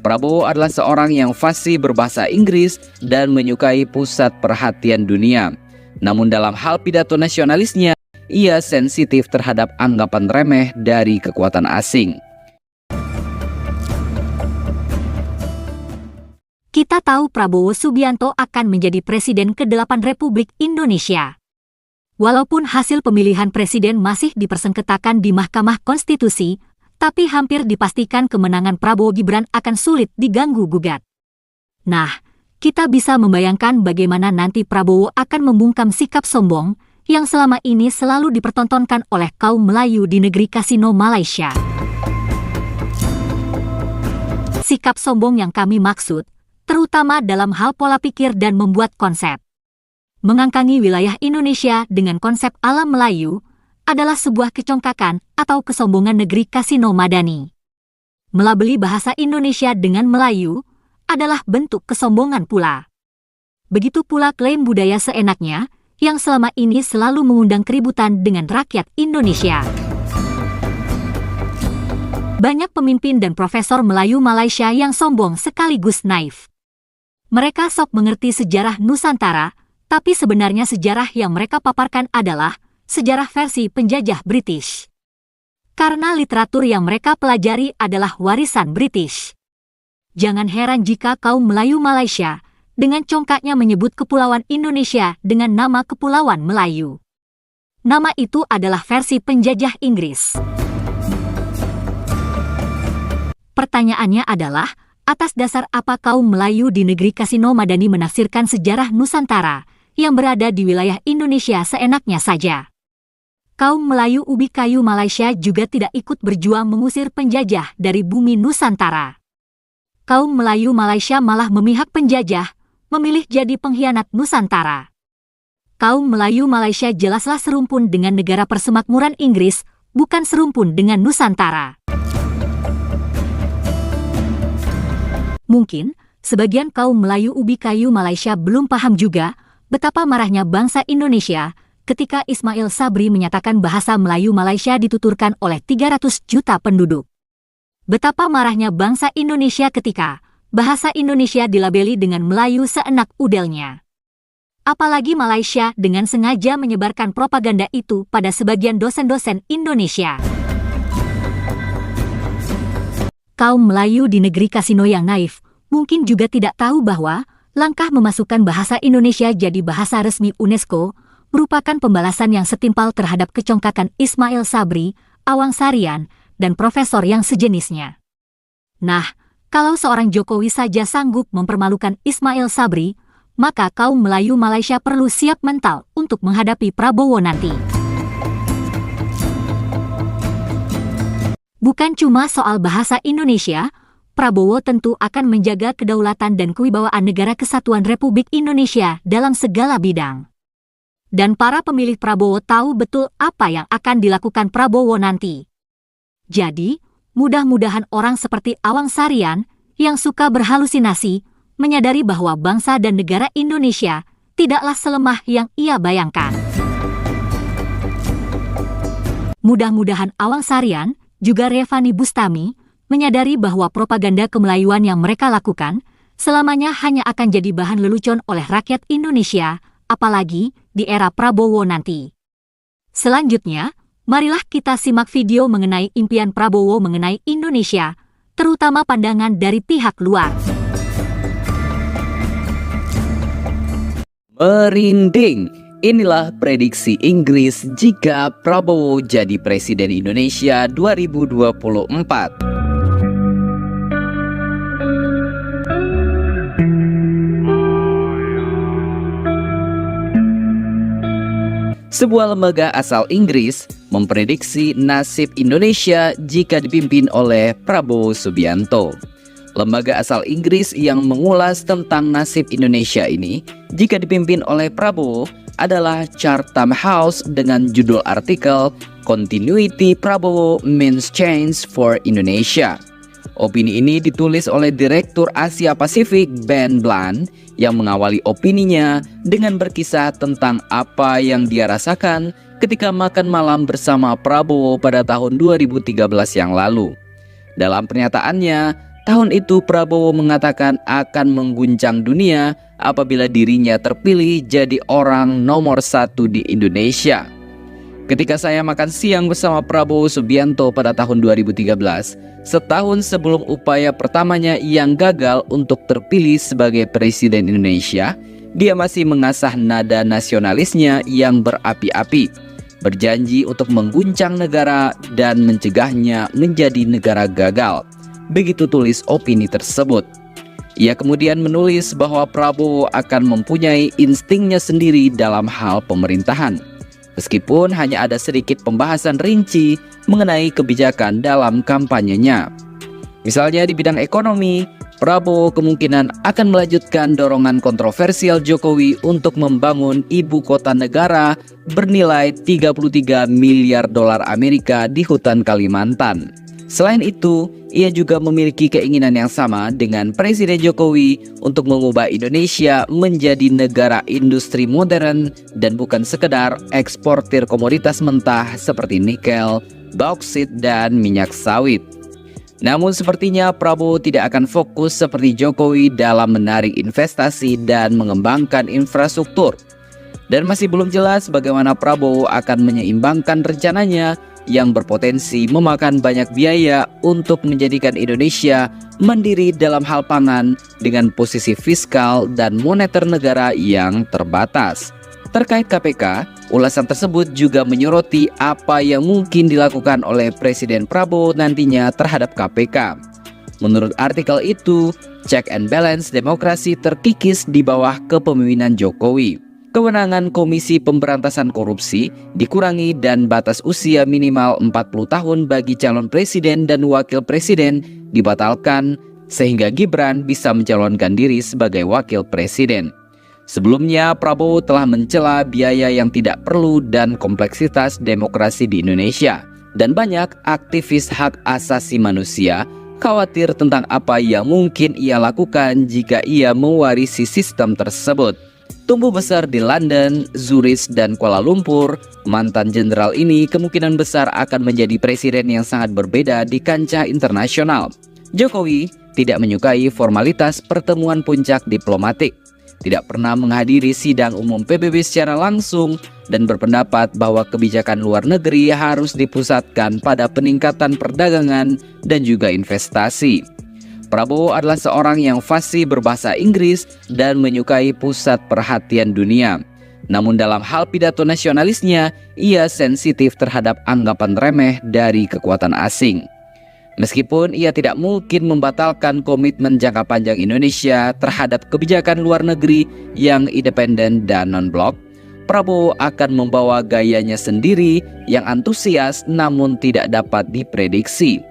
Prabowo adalah seorang yang fasih berbahasa Inggris dan menyukai pusat perhatian dunia. Namun dalam hal pidato nasionalisnya, ia sensitif terhadap anggapan remeh dari kekuatan asing. Kita tahu Prabowo Subianto akan menjadi Presiden ke-8 Republik Indonesia. Walaupun hasil pemilihan presiden masih dipersengketakan di Mahkamah Konstitusi, tapi hampir dipastikan kemenangan Prabowo Gibran akan sulit diganggu-gugat. Nah, kita bisa membayangkan bagaimana nanti Prabowo akan membungkam sikap sombong yang selama ini selalu dipertontonkan oleh kaum Melayu di negeri kasino Malaysia. Sikap sombong yang kami maksud, terutama dalam hal pola pikir dan membuat konsep. Mengangkangi wilayah Indonesia dengan konsep alam Melayu adalah sebuah kecongkakan atau kesombongan negeri kasino madani. Melabeli bahasa Indonesia dengan Melayu adalah bentuk kesombongan pula. Begitu pula klaim budaya seenaknya yang selama ini selalu mengundang keributan dengan rakyat Indonesia. Banyak pemimpin dan profesor Melayu Malaysia yang sombong sekaligus naif. Mereka sok mengerti sejarah Nusantara, tapi sebenarnya sejarah yang mereka paparkan adalah sejarah versi penjajah British. Karena literatur yang mereka pelajari adalah warisan British. Jangan heran jika kaum Melayu Malaysia dengan congkaknya menyebut Kepulauan Indonesia dengan nama Kepulauan Melayu. Nama itu adalah versi penjajah Inggris. Pertanyaannya adalah, atas dasar apa kaum Melayu di negeri kasino madani menafsirkan sejarah Nusantara yang berada di wilayah Indonesia seenaknya saja? Kaum Melayu ubi kayu Malaysia juga tidak ikut berjuang mengusir penjajah dari bumi Nusantara. Kaum Melayu Malaysia malah memihak penjajah, memilih jadi pengkhianat Nusantara. Kaum Melayu Malaysia jelaslah serumpun dengan negara persemakmuran Inggris, bukan serumpun dengan Nusantara. Mungkin, sebagian kaum Melayu ubi kayu Malaysia belum paham juga betapa marahnya bangsa Indonesia ketika Ismail Sabri menyatakan bahasa Melayu Malaysia dituturkan oleh 300 juta penduduk. Betapa marahnya bangsa Indonesia ketika bahasa Indonesia dilabeli dengan Melayu seenak udelnya. Apalagi Malaysia dengan sengaja menyebarkan propaganda itu pada sebagian dosen-dosen Indonesia. Kaum Melayu di negeri kasino yang naif mungkin juga tidak tahu bahwa langkah memasukkan bahasa Indonesia jadi bahasa resmi UNESCO merupakan pembalasan yang setimpal terhadap kecongkakan Ismail Sabri, Awang Sarian, dan profesor yang sejenisnya. Nah, kalau seorang Jokowi saja sanggup mempermalukan Ismail Sabri, maka kaum Melayu Malaysia perlu siap mental untuk menghadapi Prabowo nanti. Bukan cuma soal bahasa Indonesia, Prabowo tentu akan menjaga kedaulatan dan kewibawaan Negara Kesatuan Republik Indonesia dalam segala bidang. Dan para pemilih Prabowo tahu betul apa yang akan dilakukan Prabowo nanti. Jadi, mudah-mudahan orang seperti Awang Sarian yang suka berhalusinasi menyadari bahwa bangsa dan negara Indonesia tidaklah selemah yang ia bayangkan. Mudah-mudahan Awang Sarian juga Revani Bustami menyadari bahwa propaganda kemelayuan yang mereka lakukan selamanya hanya akan jadi bahan lelucon oleh rakyat Indonesia, apalagi di era Prabowo nanti. Selanjutnya, marilah kita simak video mengenai impian Prabowo mengenai Indonesia, terutama pandangan dari pihak luar. Merinding. Inilah prediksi Inggris jika Prabowo jadi Presiden Indonesia 2024. Sebuah lembaga asal Inggris memprediksi nasib Indonesia jika dipimpin oleh Prabowo Subianto. Lembaga asal Inggris yang mengulas tentang nasib Indonesia ini jika dipimpin oleh Prabowo adalah Chatham House dengan judul artikel Continuity Prabowo Means Change for Indonesia. Opini ini ditulis oleh Direktur Asia Pasifik Ben Bland yang mengawali opininya dengan berkisah tentang apa yang dia rasakan ketika makan malam bersama Prabowo pada tahun 2013 yang lalu. Dalam pernyataannya, Tahun itu Prabowo mengatakan akan mengguncang dunia apabila dirinya terpilih jadi orang nomor 1 di Indonesia. Ketika saya makan siang bersama Prabowo Subianto pada tahun 2013, setahun sebelum upaya pertamanya yang gagal untuk terpilih sebagai Presiden Indonesia, dia masih mengasah nada nasionalisnya yang berapi-api, berjanji untuk mengguncang negara dan mencegahnya menjadi negara gagal. Begitu tulis opini tersebut. Ia kemudian menulis bahwa Prabowo akan mempunyai instingnya sendiri dalam hal pemerintahan, meskipun hanya ada sedikit pembahasan rinci mengenai kebijakan dalam kampanyenya. Misalnya di bidang ekonomi, Prabowo kemungkinan akan melanjutkan dorongan kontroversial Jokowi untuk membangun ibu kota negara bernilai 33 miliar dolar Amerika di hutan Kalimantan. Selain itu, ia juga memiliki keinginan yang sama dengan Presiden Jokowi untuk mengubah Indonesia menjadi negara industri modern dan bukan sekedar eksportir komoditas mentah seperti nikel, bauksit, dan minyak sawit. Namun sepertinya Prabowo tidak akan fokus seperti Jokowi dalam menarik investasi dan mengembangkan infrastruktur. Dan masih belum jelas bagaimana Prabowo akan menyeimbangkan rencananya yang berpotensi memakan banyak biaya untuk menjadikan Indonesia mandiri dalam hal pangan dengan posisi fiskal dan moneter negara yang terbatas. Terkait KPK, ulasan tersebut juga menyoroti apa yang mungkin dilakukan oleh Presiden Prabowo nantinya terhadap KPK. Menurut artikel itu, check and balance demokrasi terkikis di bawah kepemimpinan Jokowi. Kewenangan Komisi Pemberantasan Korupsi dikurangi dan batas usia minimal 40 tahun bagi calon presiden dan wakil presiden dibatalkan sehingga Gibran bisa mencalonkan diri sebagai wakil presiden. Sebelumnya, Prabowo telah mencela biaya yang tidak perlu dan kompleksitas demokrasi di Indonesia. Dan banyak aktivis hak asasi manusia khawatir tentang apa yang mungkin ia lakukan jika ia mewarisi sistem tersebut. Tumbuh besar di London, Zurich, dan Kuala Lumpur, mantan jenderal ini kemungkinan besar akan menjadi presiden yang sangat berbeda di kancah internasional. Jokowi tidak menyukai formalitas pertemuan puncak diplomatik, tidak pernah menghadiri sidang umum PBB secara langsung, dan berpendapat bahwa kebijakan luar negeri harus dipusatkan pada peningkatan perdagangan dan juga investasi. Prabowo adalah seorang yang fasih berbahasa Inggris dan menyukai pusat perhatian dunia. Namun dalam hal pidato nasionalisnya, ia sensitif terhadap anggapan remeh dari kekuatan asing. Meskipun ia tidak mungkin membatalkan komitmen jangka panjang Indonesia terhadap kebijakan luar negeri yang independen dan non-blok, Prabowo akan membawa gayanya sendiri yang antusias namun tidak dapat diprediksi.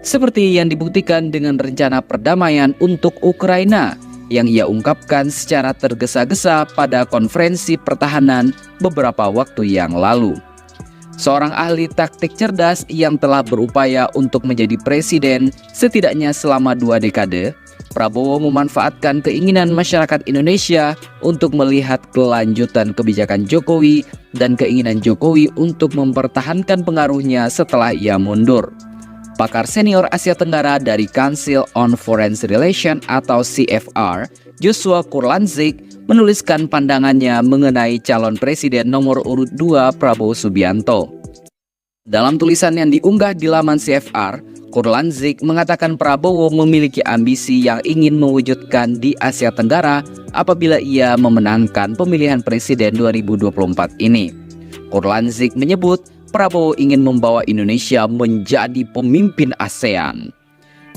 Seperti yang dibuktikan dengan rencana perdamaian untuk Ukraina yang ia ungkapkan secara tergesa-gesa pada konferensi pertahanan beberapa waktu yang lalu. Seorang ahli taktik cerdas yang telah berupaya untuk menjadi presiden setidaknya selama 2 dekade, Prabowo memanfaatkan keinginan masyarakat Indonesia untuk melihat kelanjutan kebijakan Jokowi dan keinginan Jokowi untuk mempertahankan pengaruhnya setelah ia mundur. Pakar senior Asia Tenggara dari Council on Foreign Relations atau CFR, Joshua Kurlantzick, menuliskan pandangannya mengenai calon presiden nomor urut 2 Prabowo Subianto. Dalam tulisan yang diunggah di laman CFR, Kurlantzick mengatakan Prabowo memiliki ambisi yang ingin mewujudkan di Asia Tenggara apabila ia memenangkan pemilihan presiden 2024 ini. Kurlantzick menyebut Prabowo ingin membawa Indonesia menjadi pemimpin ASEAN.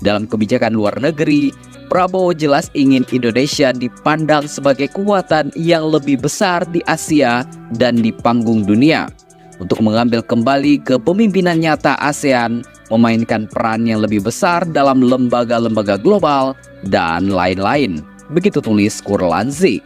Dalam kebijakan luar negeri, Prabowo jelas ingin Indonesia dipandang sebagai kekuatan yang lebih besar di Asia dan di panggung dunia. Untuk mengambil kembali kepemimpinan nyata ASEAN, memainkan peran yang lebih besar dalam lembaga-lembaga global, dan lain-lain. Begitu tulis Kurlantzick.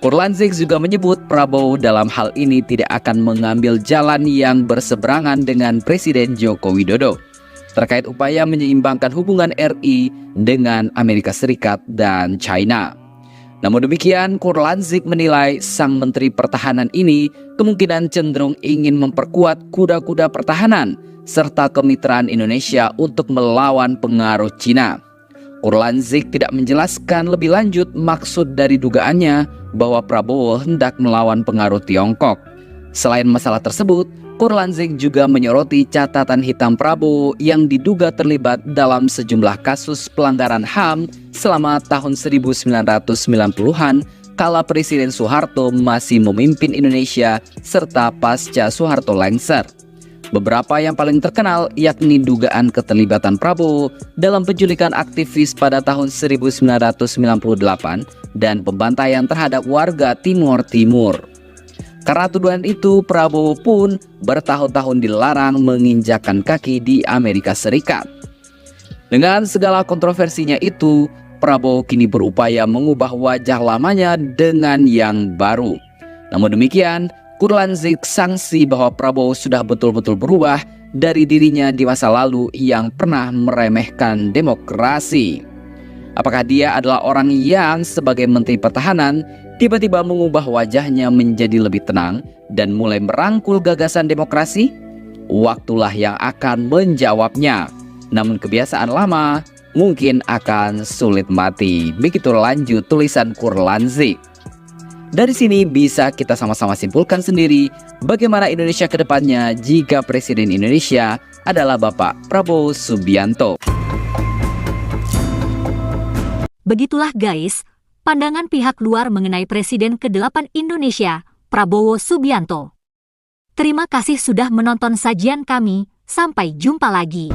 Kurlantzick juga menyebut Prabowo dalam hal ini tidak akan mengambil jalan yang berseberangan dengan Presiden Joko Widodo terkait upaya menyeimbangkan hubungan RI dengan Amerika Serikat dan China. Namun demikian, Kurlantzick menilai sang Menteri Pertahanan ini kemungkinan cenderung ingin memperkuat kuda-kuda pertahanan serta kemitraan Indonesia untuk melawan pengaruh Cina. Kurlanzik tidak menjelaskan lebih lanjut maksud dari dugaannya bahwa Prabowo hendak melawan pengaruh Tiongkok. Selain masalah tersebut, Kurlanzik juga menyoroti catatan hitam Prabowo yang diduga terlibat dalam sejumlah kasus pelanggaran HAM selama tahun 1990-an kala Presiden Soeharto masih memimpin Indonesia serta pasca Soeharto lengser. Beberapa yang paling terkenal yakni dugaan keterlibatan Prabowo dalam penculikan aktivis pada tahun 1998 dan pembantaian terhadap warga Timor Timur. Karena tuduhan itu, Prabowo pun bertahun-tahun dilarang menginjakkan kaki di Amerika Serikat. Dengan segala kontroversinya itu, Prabowo kini berupaya mengubah wajah lamanya dengan yang baru. Namun demikian, Kurlanzik sangsi bahwa Prabowo sudah betul-betul berubah dari dirinya di masa lalu yang pernah meremehkan demokrasi. Apakah dia adalah orang yang sebagai Menteri Pertahanan tiba-tiba mengubah wajahnya menjadi lebih tenang dan mulai merangkul gagasan demokrasi? Waktulah yang akan menjawabnya. Namun kebiasaan lama mungkin akan sulit mati. Begitu lanjut tulisan Kurlanzik. Dari sini bisa kita sama-sama simpulkan sendiri bagaimana Indonesia ke depannya jika Presiden Indonesia adalah Bapak Prabowo Subianto. Begitulah guys, pandangan pihak luar mengenai Presiden ke-8 Indonesia, Prabowo Subianto. Terima kasih sudah menonton sajian kami, sampai jumpa lagi.